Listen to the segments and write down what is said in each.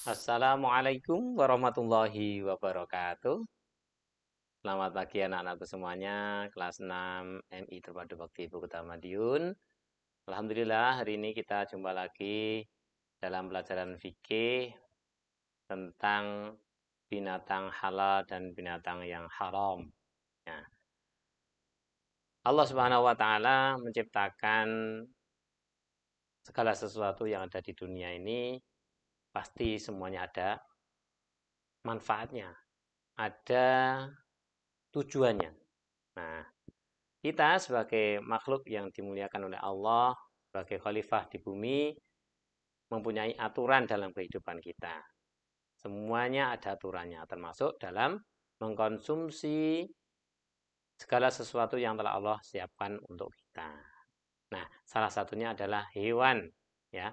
Assalamualaikum warahmatullahi wabarakatuh. Selamat pagi anak-anakku semuanya, kelas 6 MI Terpadu Bakti Bukta Madiun. Alhamdulillah hari ini kita jumpa lagi dalam pelajaran fikih tentang binatang halal dan binatang yang haram. Nah, Allah Subhanahu wa taala menciptakan segala sesuatu yang ada di dunia ini pasti semuanya ada manfaatnya, ada tujuannya. Nah, kita sebagai makhluk yang dimuliakan oleh Allah, sebagai khalifah di bumi, mempunyai aturan dalam kehidupan kita. Semuanya ada aturannya, termasuk dalam mengkonsumsi segala sesuatu yang telah Allah siapkan untuk kita. Nah, salah satunya adalah hewan. Ya,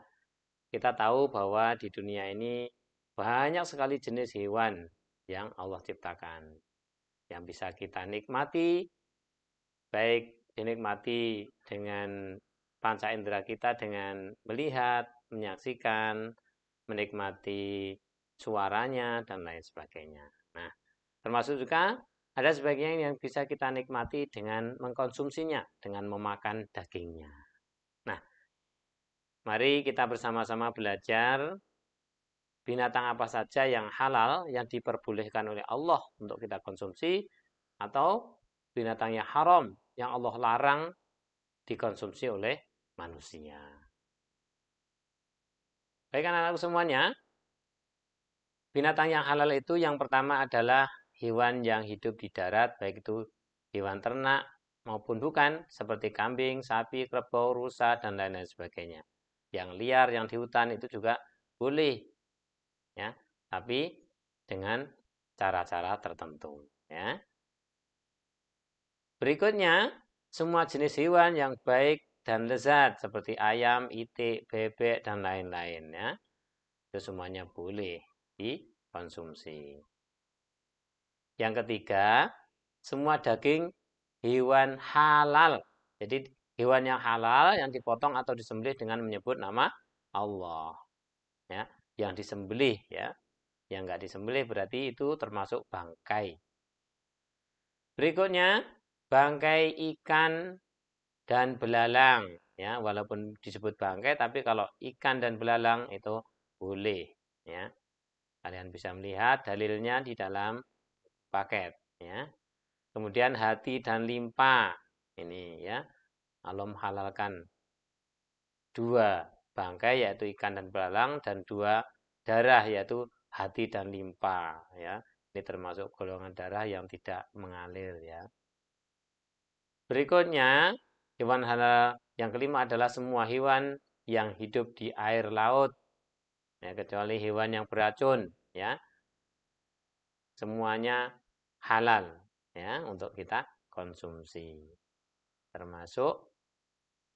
kita tahu bahwa di dunia ini banyak sekali jenis hewan yang Allah ciptakan, yang bisa kita nikmati, baik dinikmati dengan panca indera kita dengan melihat, menyaksikan, menikmati suaranya, dan lain sebagainya. Nah, termasuk juga ada sebagian yang bisa kita nikmati dengan mengkonsumsinya, dengan memakan dagingnya. Nah, mari kita bersama-sama belajar binatang apa saja yang halal, yang diperbolehkan oleh Allah untuk kita konsumsi, atau binatang yang haram, yang Allah larang dikonsumsi oleh manusia. Baik anak-anak semuanya, binatang yang halal itu yang pertama adalah hewan yang hidup di darat, baik itu hewan ternak maupun bukan, seperti kambing, sapi, kerbau, rusa, dan lain-lain sebagainya. Yang liar, yang di hutan itu juga boleh, ya, tapi dengan cara-cara tertentu. Ya. Berikutnya, semua jenis hewan yang baik dan lezat seperti ayam, itik, bebek, dan lain-lain ya. Itu semuanya boleh dikonsumsi. Yang ketiga, semua daging hewan halal. Jadi hewan yang halal yang dipotong atau disembelih dengan menyebut nama Allah. Ya, yang disembelih ya. Yang enggak disembelih berarti itu termasuk bangkai. Berikutnya, bangkai ikan dan belalang ya, walaupun disebut bangkai tapi kalau ikan dan belalang itu boleh ya. Kalian bisa melihat dalilnya di dalam paket ya. Kemudian hati dan limpa ini ya. Allah menghalalkan dua bangkai yaitu ikan dan belalang dan dua darah yaitu hati dan limpa ya. Ini termasuk golongan darah yang tidak mengalir ya. Berikutnya, hewan halal yang kelima adalah semua hewan yang hidup di air laut, ya, kecuali hewan yang beracun, ya. Semuanya halal, ya, untuk kita konsumsi, termasuk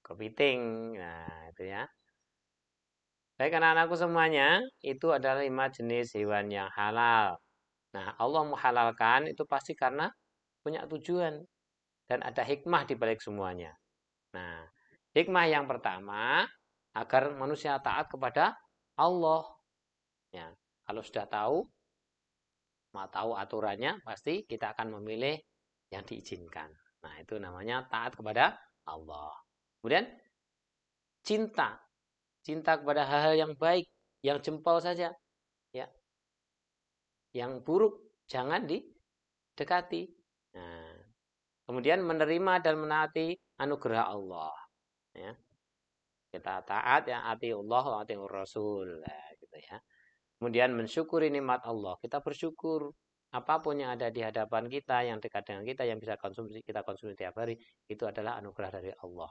kepiting. Nah, itu ya. Baik anak-anakku semuanya, itu adalah 5 jenis hewan yang halal. Nah, Allah menghalalkan itu pasti karena punya tujuan dan ada hikmah di balik semuanya. Nah, hikmah yang pertama agar manusia taat kepada Allah. Ya, kalau sudah tahu, mau tahu aturannya, pasti kita akan memilih yang diizinkan. Nah, itu namanya taat kepada Allah. Kemudian cinta, cinta kepada hal-hal yang baik, yang jempol saja, ya, yang buruk jangan didekati. Nah, kemudian menerima dan menaati anugerah Allah. Ya. Kita taat ya ati Allah wa ati Rasul nah, gitu ya. Kemudian mensyukuri nikmat Allah. Kita bersyukur apapun yang ada di hadapan kita, yang dekat dengan kita, yang bisa kita konsumsi tiap hari, itu adalah anugerah dari Allah.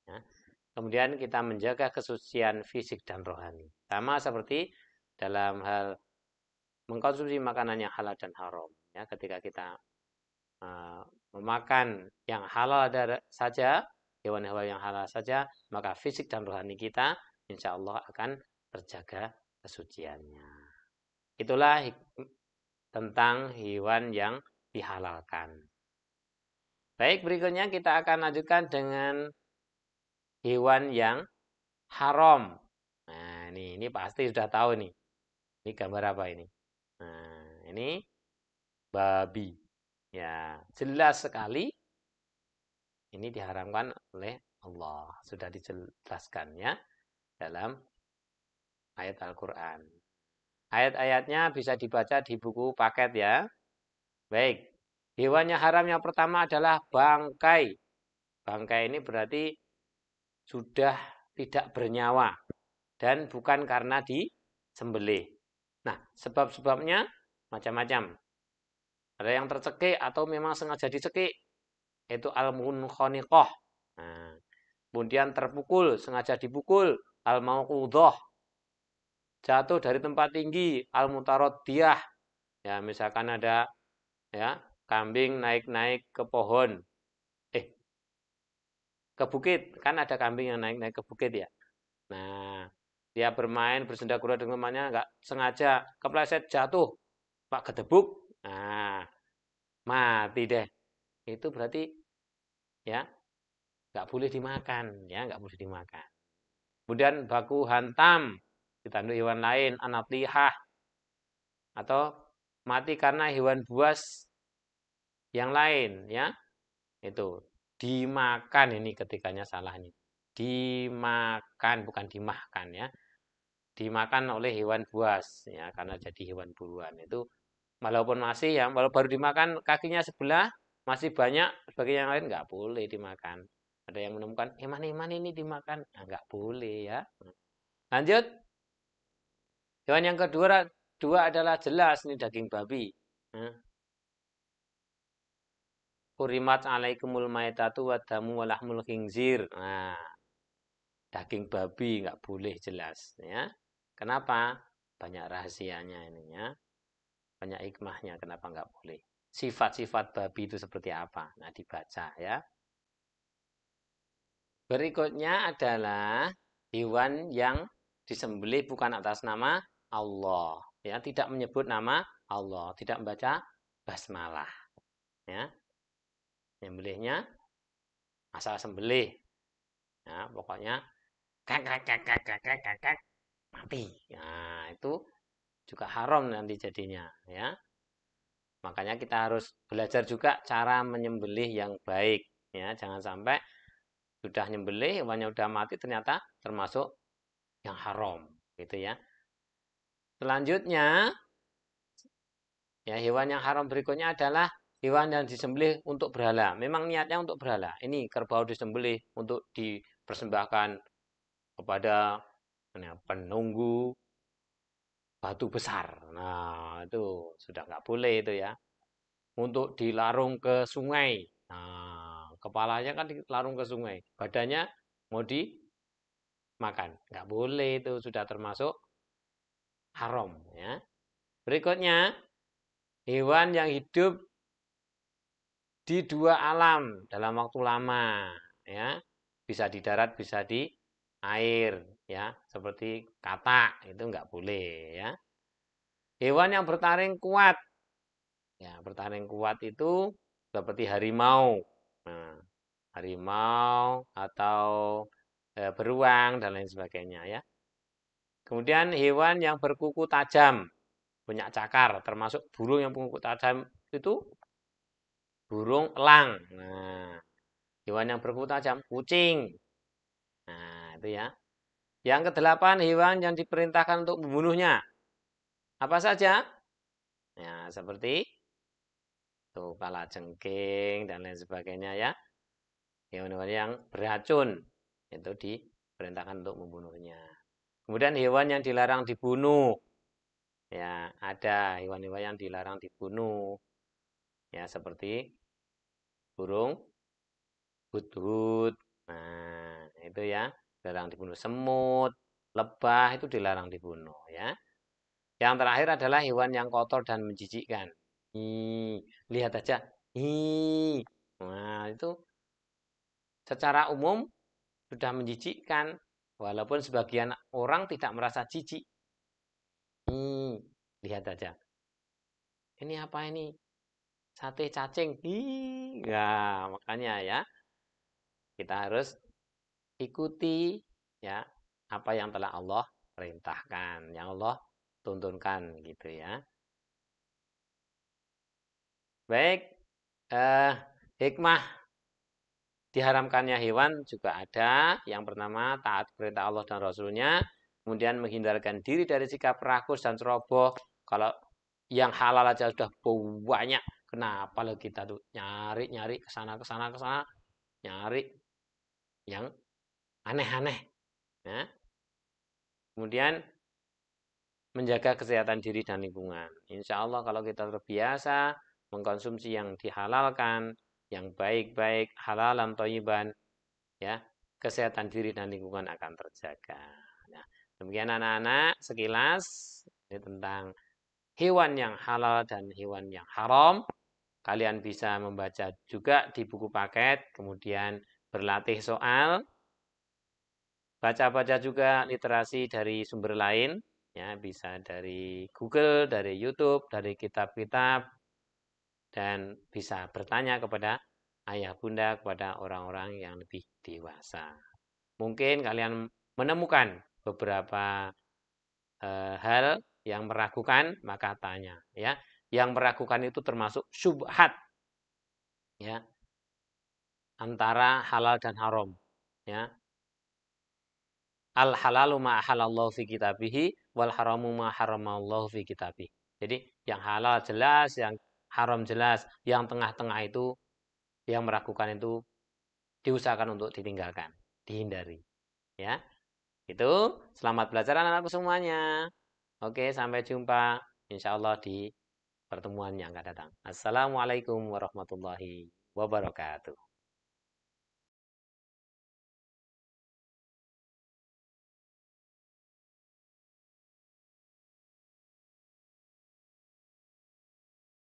Ya. Kemudian kita menjaga kesucian fisik dan rohani. Sama seperti dalam hal mengkonsumsi makanan yang halal dan haram. Ya, ketika kita memakan yang halal saja, hewan-hewan yang halal saja, maka fisik dan rohani kita insya Allah akan terjaga kesuciannya. Itulah tentang hewan yang dihalalkan. Baik, berikutnya kita akan lanjutkan dengan hewan yang haram. Nah, ini pasti sudah tahu nih. Ini gambar apa ini? Nah, ini babi. Ya, jelas sekali ini diharamkan oleh Allah. Sudah dijelaskannya dalam ayat Al-Quran. Ayat-ayatnya bisa dibaca di buku paket ya. Baik. Hewan yang haram yang pertama adalah bangkai. Bangkai ini berarti sudah tidak bernyawa dan bukan karena disembelih. Nah, sebab-sebabnya macam-macam. Ada yang tercekik atau memang sengaja dicekik, yaitu al-munkhaniqah. Nah, kemudian terpukul, sengaja dipukul, al-mauqudhah. Jatuh dari tempat tinggi, al-mutaradiyah. Ya, misalkan ada ya, kambing naik-naik ke pohon. Ke bukit, kan ada kambing yang naik-naik ke bukit ya. Nah, dia bermain bersenda gurau dengan temannya, nggak sengaja kepleset jatuh, pak gedebuk, nah mati deh. Itu berarti ya nggak boleh dimakan, ya nggak boleh dimakan. Kemudian baku hantam ditanduk hewan lain, anak lihah atau mati karena hewan buas yang lain, ya itu dimakan ini ketikanya salah ini. Dimakan bukan dimakan ya. Dimakan oleh hewan buas ya karena jadi hewan buruan itu walaupun masih ya walau baru dimakan kakinya sebelah masih banyak sebagai yang lain nggak boleh dimakan. Ada yang menemukan mana ini dimakan, nah, nggak boleh ya. Lanjut, hewan yang kedua adalah jelas ini daging babi. Kurimat alaikumul maitatu wa damu wa lahmul khinzir. Nah, daging babi nggak boleh jelas ya. Kenapa? Banyak rahasianya ini ya. Banyak hikmahnya kenapa nggak boleh. Sifat-sifat babi itu seperti apa? Nah, dibaca ya. Berikutnya adalah hewan yang disembelih bukan atas nama Allah. Ya, tidak menyebut nama Allah, tidak membaca basmalah. Ya, menyembelihnya asal sembelih. Ya, pokoknya kek kek kek kek kek kek kek kek mati. Nah, itu juga haram nanti jadinya, ya. Makanya kita harus belajar juga cara menyembelih yang baik, ya. Jangan sampai sudah nyembelih hewannya udah mati ternyata termasuk yang haram, gitu ya. Selanjutnya, ya hewan yang haram berikutnya adalah hewan yang disembelih untuk berhala. Memang niatnya untuk berhala. Ini kerbau disembelih untuk dipersembahkan kepada penunggu batu besar. Nah, itu sudah nggak boleh itu ya. Untuk dilarung ke sungai. Nah, kepalanya kan dilarung ke sungai. Badannya mau dimakan. Nggak boleh itu sudah termasuk haram ya. Berikutnya, hewan yang hidup di dua alam dalam waktu lama ya. Bisa di darat, bisa di air ya, seperti katak itu nggak boleh ya. Hewan yang bertaring kuat. Ya, bertaring kuat itu seperti harimau. Nah, harimau atau beruang dan lain sebagainya ya. Kemudian hewan yang berkuku tajam, punya cakar, termasuk burung yang berkuku tajam itu burung elang. Nah, hewan yang berkuku tajam, kucing. Nah, itu ya. Yang kedelapan, hewan yang diperintahkan untuk membunuhnya. Apa saja? Ya, seperti tuh kalajengking dan lain sebagainya ya. Hewan-hewan yang beracun itu diperintahkan untuk membunuhnya. Kemudian hewan yang dilarang dibunuh. Ya, ada hewan-hewan yang dilarang dibunuh. Ya, seperti burung hudhud. Nah, itu ya, dilarang dibunuh. Semut, lebah itu dilarang dibunuh ya. Yang terakhir adalah hewan yang kotor dan menjijikkan. Lihat aja. Nah, itu secara umum sudah menjijikkan. Walaupun sebagian orang tidak merasa jijik. Lihat aja. Ini apa ini? Sate cacing. Ya, makanya ya. Kita harus ikuti ya apa yang telah Allah perintahkan. Yang Allah tuntunkan gitu ya. Baik, hikmah diharamkannya hewan juga ada. Yang pertama, taat perintah Allah dan Rasulnya. Kemudian menghindarkan diri dari sikap rakus dan ceroboh. Kalau yang halal aja sudah banyak, kenapa lo kita tuh nyari ke sana nyari yang aneh-aneh. Ya. Kemudian menjaga kesehatan diri dan lingkungan. Insya Allah kalau kita terbiasa mengkonsumsi yang dihalalkan, yang baik-baik, halalan, thayyiban, ya, kesehatan diri dan lingkungan akan terjaga. Nah, demikian anak-anak sekilas ini tentang hewan yang halal dan hewan yang haram. Kalian bisa membaca juga di buku paket, kemudian berlatih soal, baca-baca juga literasi dari sumber lain, ya bisa dari Google, dari YouTube, dari kitab-kitab, dan bisa bertanya kepada ayah bunda, kepada orang-orang yang lebih dewasa. Mungkin kalian menemukan beberapa hal yang meragukan, maka tanya. Ya, yang meragukan itu termasuk syubhat, ya, antara halal dan haram. Ya, al halalu ma halallahu fi kitabihi wal haramu ma haramallahu fi kitabih. Jadi yang halal jelas, yang haram jelas, yang tengah-tengah itu yang meragukan itu diusahakan untuk ditinggalkan, dihindari. Ya, itu selamat belajar anak-anakku semuanya. Oke, sampai jumpa insya Allah di pertemuan yang akan datang. Assalamualaikum warahmatullahi wabarakatuh.